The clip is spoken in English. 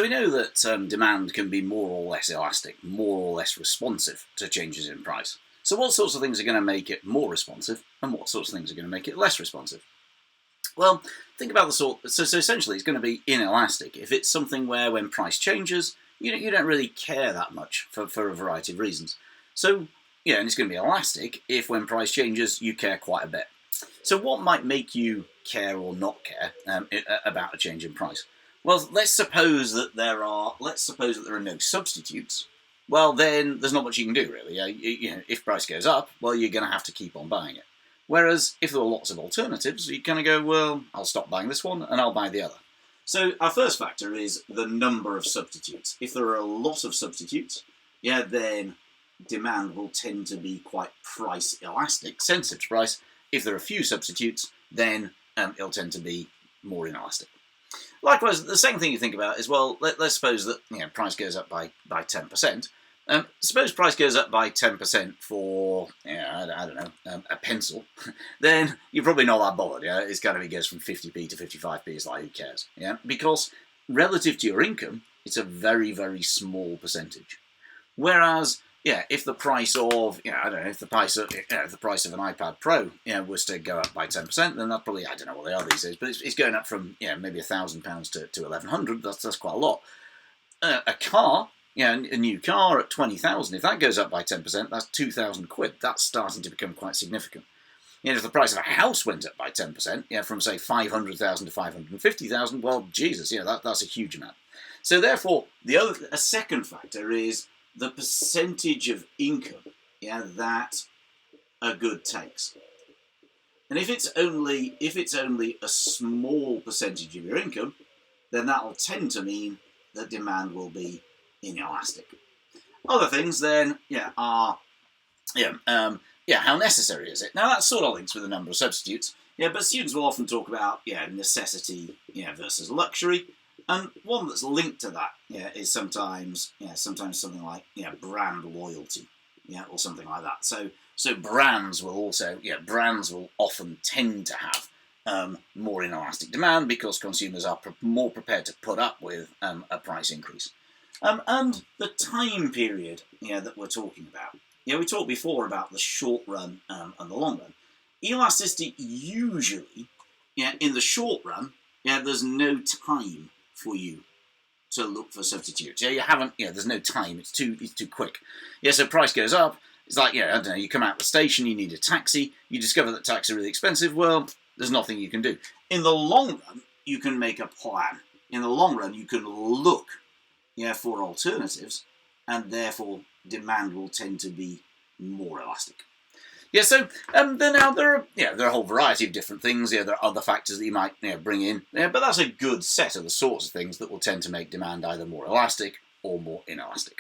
we know that demand can be more or less elastic, more or less responsive to changes in price. So what sorts of things are going to make it more responsive, and what sorts of things are going to make it less responsive? Well, think about the sort. So essentially, it's going to be inelastic if it's something where when price changes, you don't really care that much for a variety of reasons. So and it's going to be elastic if when price changes, you care quite a bit. So what might make you care or not care about a change in price? Well, let's suppose that there are no substitutes. Well, then there's not much you can do really. If price goes up, well, you're going to have to keep on buying it. Whereas if there were lots of alternatives, you kind of go, well, I'll stop buying this one and I'll buy the other. So our first factor is the number of substitutes. If there are a lot of substitutes, then demand will tend to be quite price elastic, sensitive to price. If there are few substitutes, then it'll tend to be more inelastic. Likewise, the second thing you think about is, well, let's suppose that price goes up by 10%. Suppose price goes up by 10% for, I don't know, a pencil, then you're probably not that bothered. It's kind of, it goes from 50p to 55p. It's like, who cares? Because relative to your income, it's a very, very small percentage. Whereas, if the price of, if the price of an iPad Pro, was to go up by 10%, then that probably, I don't know what they are these days, but it's going up from, maybe £1,000 to 1,100. That's quite a lot. A car, a new car at 20,000, if that goes up by 10%, that's 2,000 quid. That's starting to become quite significant. If the price of a house went up by 10%, from say 500,000 to 550,000, well, Jesus, that's a huge amount. So therefore, a second factor is the percentage of income, that a good takes. And if it's only a small percentage of your income, then that will tend to mean that demand will be inelastic. Other things then, are how necessary is it? Now that sort of links with the number of substitutes. But students will often talk about necessity, versus luxury. And one that's linked to that, is sometimes something like brand loyalty, or something like that. So brands will often tend to have more inelastic demand because consumers are more prepared to put up with a price increase. And the time period that we're talking about. We talked before about the short run and the long run. Elasticity usually, in the short run, there's no time for you to look for substitutes. There's no time, it's too quick. So price goes up, it's like, I don't know, you come out the station, you need a taxi, you discover that taxis are really expensive, well, there's nothing you can do. In the long run, you can make a plan. In the long run, you can look, for alternatives, and therefore demand will tend to be more elastic. So then now there are a whole variety of different things. There are other factors that you might bring in, but that's a good set of the sorts of things that will tend to make demand either more elastic or more inelastic.